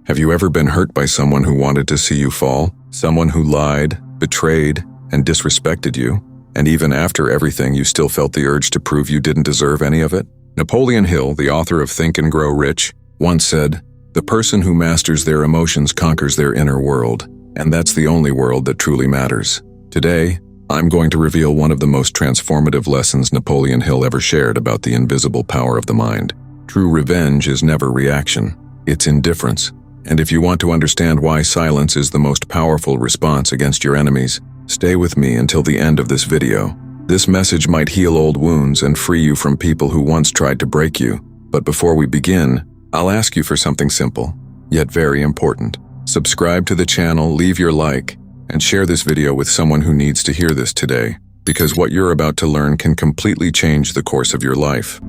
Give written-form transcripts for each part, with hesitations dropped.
Have you ever been hurt by someone who wanted to see you fall? Someone who lied, betrayed, and disrespected you? And even after everything, you still felt the urge to prove you didn't deserve any of it? Napoleon Hill, the author of Think and Grow Rich, once said, "The person who masters their emotions conquers their inner world, and that's the only world that truly matters." Today, I'm going to reveal one of the most transformative lessons Napoleon Hill ever shared about the invisible power of the mind. True revenge is never reaction, it's indifference. And if you want to understand why silence is the most powerful response against your enemies, stay with me until the end of this video. This message might heal old wounds and free you from people who once tried to break you. But before we begin, I'll ask you for something simple, yet very important. Subscribe to the channel, leave your like, and share this video with someone who needs to hear this today, because what you're about to learn can completely change the course of your life.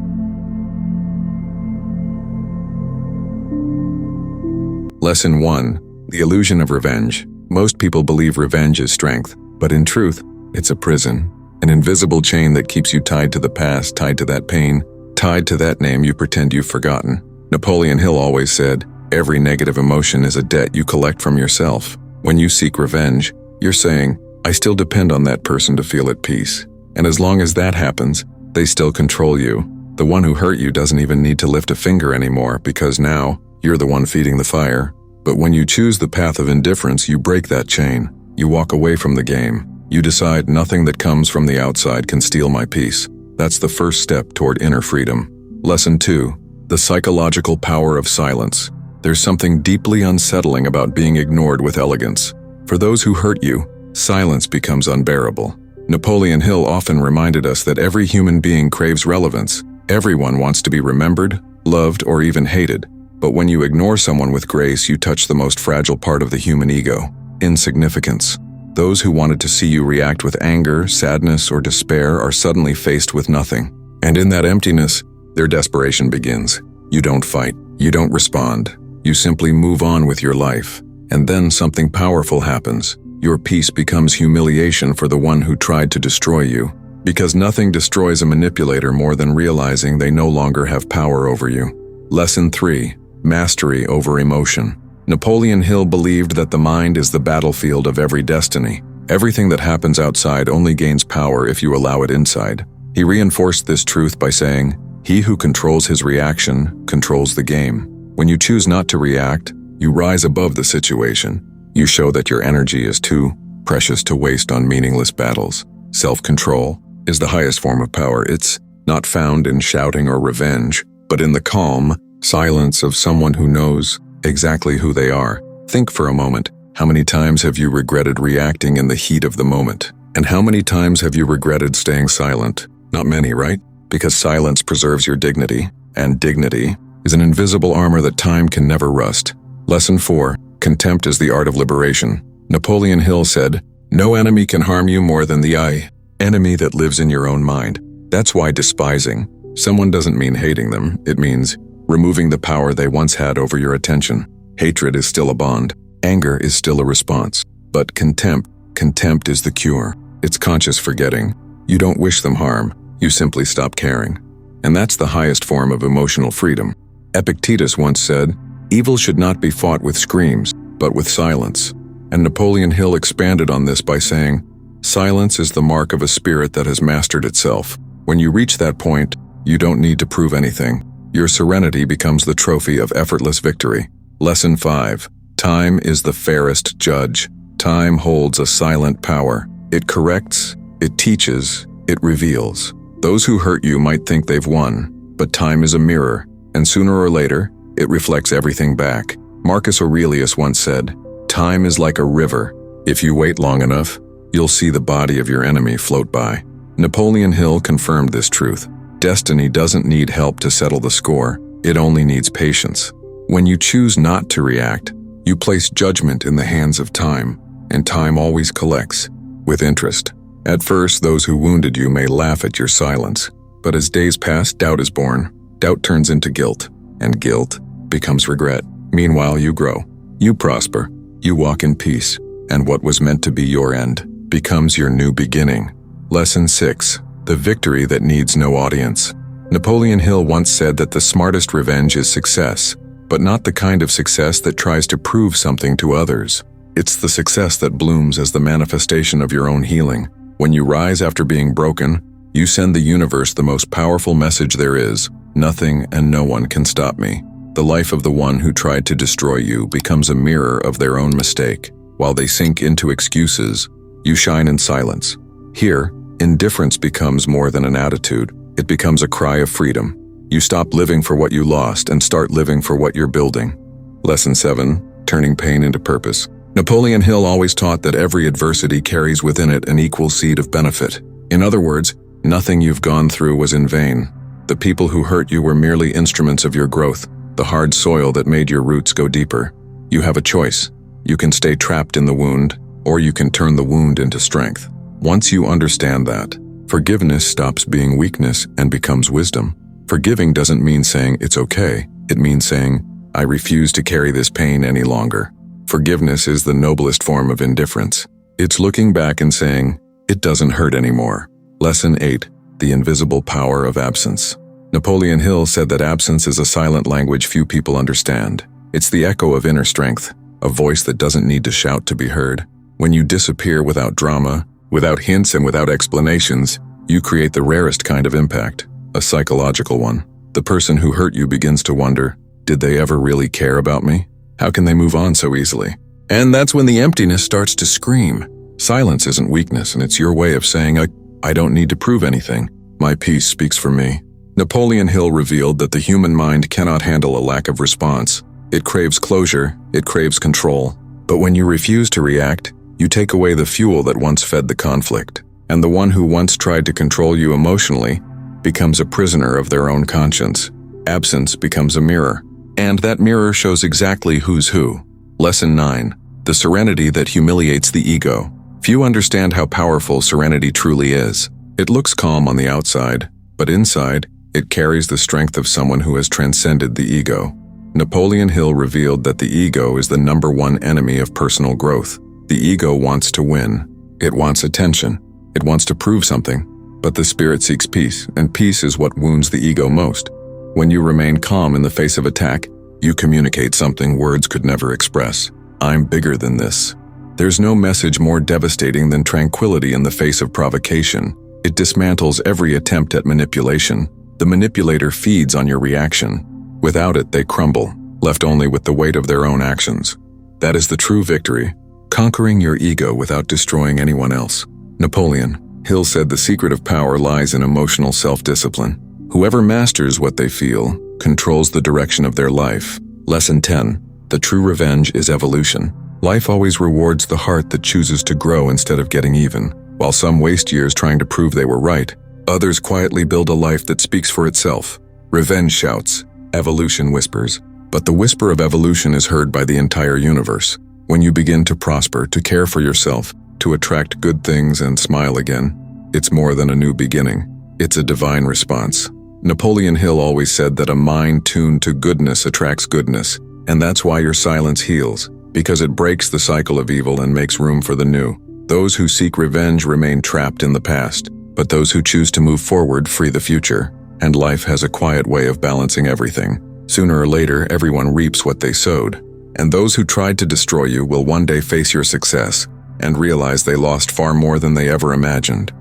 Lesson 1. The illusion of revenge. Most people believe revenge is strength, but in truth, it's a prison. An invisible chain that keeps you tied to the past, tied to that pain, tied to that name you pretend you've forgotten. Napoleon Hill always said, "Every negative emotion is a debt you collect from yourself." When you seek revenge, you're saying, "I still depend on that person to feel at peace." And as long as that happens, they still control you. The one who hurt you doesn't even need to lift a finger anymore, because now, you're the one feeding the fire. But when you choose the path of indifference, you break that chain. You walk away from the game. You decide nothing that comes from the outside can steal my peace. That's the first step toward inner freedom. Lesson 2. The psychological power of silence. There's something deeply unsettling about being ignored with elegance. For those who hurt you, silence becomes unbearable. Napoleon Hill often reminded us that every human being craves relevance. Everyone wants to be remembered, loved, or even hated. But when you ignore someone with grace, you touch the most fragile part of the human ego, insignificance. Those who wanted to see you react with anger, sadness, or despair are suddenly faced with nothing. And in that emptiness, their desperation begins. You don't fight. You don't respond. You simply move on with your life. And then something powerful happens. Your peace becomes humiliation for the one who tried to destroy you. Because nothing destroys a manipulator more than realizing they no longer have power over you. Lesson 3. Mastery over emotion. Napoleon Hill believed that the mind is the battlefield of every destiny. Everything that happens outside only gains power if you allow it inside. He reinforced this truth by saying, "He who controls his reaction controls the game." When you choose not to react, you rise above the situation. You show that your energy is too precious to waste on meaningless battles. Self-control is the highest form of power. It's not found in shouting or revenge, but in the calm silence of someone who knows exactly who they are. Think for a moment, how many times have you regretted reacting in the heat of the moment? And how many times have you regretted staying silent? Not many, right? Because silence preserves your dignity, and dignity is an invisible armor that time can never rust. Lesson 4. Contempt is the art of liberation. Napoleon Hill said, "No enemy can harm you more than the enemy that lives in your own mind." That's why despising someone doesn't mean hating them. It means removing the power they once had over your attention. Hatred is still a bond. Anger is still a response. But contempt is the cure. It's conscious forgetting. You don't wish them harm. You simply stop caring. And that's the highest form of emotional freedom. Epictetus once said, "Evil should not be fought with screams, but with silence." And Napoleon Hill expanded on this by saying, "Silence is the mark of a spirit that has mastered itself." When you reach that point, you don't need to prove anything. Your serenity becomes the trophy of effortless victory. Lesson 5. Time is the fairest judge. Time holds a silent power. It corrects, it teaches, it reveals. Those who hurt you might think they've won, but time is a mirror, and sooner or later, it reflects everything back. Marcus Aurelius once said, "Time is like a river. If you wait long enough, you'll see the body of your enemy float by." Napoleon Hill confirmed this truth. Destiny doesn't need help to settle the score. It only needs patience. When you choose not to react, you place judgment in the hands of time, and time always collects, with interest. At first, those who wounded you may laugh at your silence, but as days pass, doubt is born. Doubt turns into guilt, and guilt becomes regret. Meanwhile, you grow, you prosper, you walk in peace, and what was meant to be your end becomes your new beginning. Lesson 6. The victory that needs no audience. Napoleon Hill once said that the smartest revenge is success. but not the kind of success that tries to prove something to others. It's the success that blooms as the manifestation of your own healing. When you rise after being broken, you send the universe the most powerful message there is: nothing and no one can stop me. The life of the one who tried to destroy you becomes a mirror of their own mistake. While they sink into excuses, you shine in silence. Here, indifference becomes more than an attitude. It becomes a cry of freedom. You stop living for what you lost and start living for what you're building. Lesson 7. Turning pain into purpose. Napoleon Hill always taught that every adversity carries within it an equal seed of benefit. In other words, nothing you've gone through was in vain. The people who hurt you were merely instruments of your growth, the hard soil that made your roots go deeper. You have a choice. You can stay trapped in the wound, or you can turn the wound into strength. Once you understand that, forgiveness stops being weakness and becomes wisdom. Forgiving doesn't mean saying it's okay. It means saying, I refuse to carry this pain any longer. Forgiveness is the noblest form of indifference. It's looking back and saying, it doesn't hurt anymore. Lesson 8. The invisible power of absence. Napoleon Hill said that absence is a silent language few people understand. It's the echo of inner strength, a voice that doesn't need to shout to be heard. When you disappear without drama, without hints and without explanations, you create the rarest kind of impact, a psychological one. The person who hurt you begins to wonder, did they ever really care about me? How can they move on so easily? And that's when the emptiness starts to scream. Silence isn't weakness, and it's your way of saying, I don't need to prove anything. My peace speaks for me. Napoleon Hill revealed that the human mind cannot handle a lack of response. It craves closure, it craves control. But when you refuse to react, you take away the fuel that once fed the conflict. And the one who once tried to control you emotionally becomes a prisoner of their own conscience. Absence becomes a mirror. And that mirror shows exactly who's who. Lesson 9. The serenity that humiliates the ego. Few understand how powerful serenity truly is. It looks calm on the outside, but inside, it carries the strength of someone who has transcended the ego. Napoleon Hill revealed that the ego is the #1 enemy of personal growth. The ego wants to win. It wants attention. It wants to prove something. But the spirit seeks peace, and peace is what wounds the ego most. When you remain calm in the face of attack, you communicate something words could never express. I'm bigger than this. There's no message more devastating than tranquility in the face of provocation. It dismantles every attempt at manipulation. The manipulator feeds on your reaction. Without it, they crumble, left only with the weight of their own actions. That is the true victory, conquering your ego without destroying anyone else. Napoleon Hill said the secret of power lies in emotional self-discipline. Whoever masters what they feel controls the direction of their life. Lesson 10. The true revenge is evolution. Life always rewards the heart that chooses to grow instead of getting even. While some waste years trying to prove they were right, others quietly build a life that speaks for itself. Revenge shouts, evolution whispers. But the whisper of evolution is heard by the entire universe. When you begin to prosper, to care for yourself, to attract good things and smile again, it's more than a new beginning. It's a divine response. Napoleon Hill always said that a mind tuned to goodness attracts goodness, and that's why your silence heals, because it breaks the cycle of evil and makes room for the new. Those who seek revenge remain trapped in the past, but those who choose to move forward free the future. And life has a quiet way of balancing everything. Sooner or later, everyone reaps what they sowed, and those who tried to destroy you will one day face your success and realize they lost far more than they ever imagined.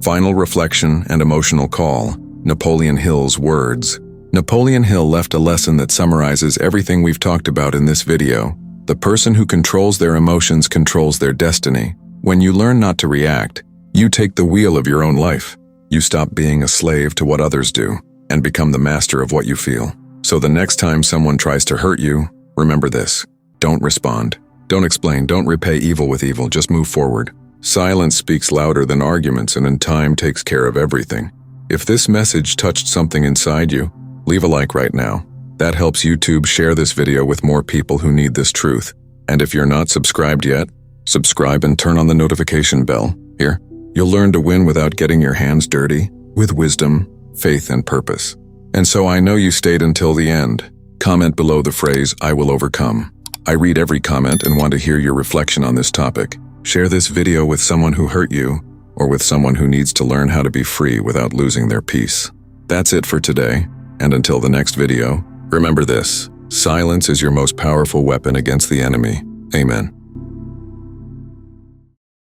Final reflection and emotional call. Napoleon Hill's words. Napoleon Hill left a lesson that summarizes everything we've talked about in this video. The person who controls their emotions controls their destiny. When you learn not to react, you take the wheel of your own life. You stop being a slave to what others do and become the master of what you feel. So the next time someone tries to hurt you, remember this. Don't respond. Don't explain. Don't repay evil with evil. Just move forward. Silence speaks louder than arguments, and in time takes care of everything. If this message touched something inside you, leave a like right now. That helps YouTube share this video with more people who need this truth. And if you're not subscribed yet, subscribe and turn on the notification bell. Here, you'll learn to win without getting your hands dirty, with wisdom, faith, and purpose. And so I know you stayed until the end. Comment below the phrase, I will overcome. I read every comment and want to hear your reflection on this topic. Share this video with someone who hurt you, or with someone who needs to learn how to be free without losing their peace. That's it for today, and until the next video, remember this: silence is your most powerful weapon against the enemy. Amen.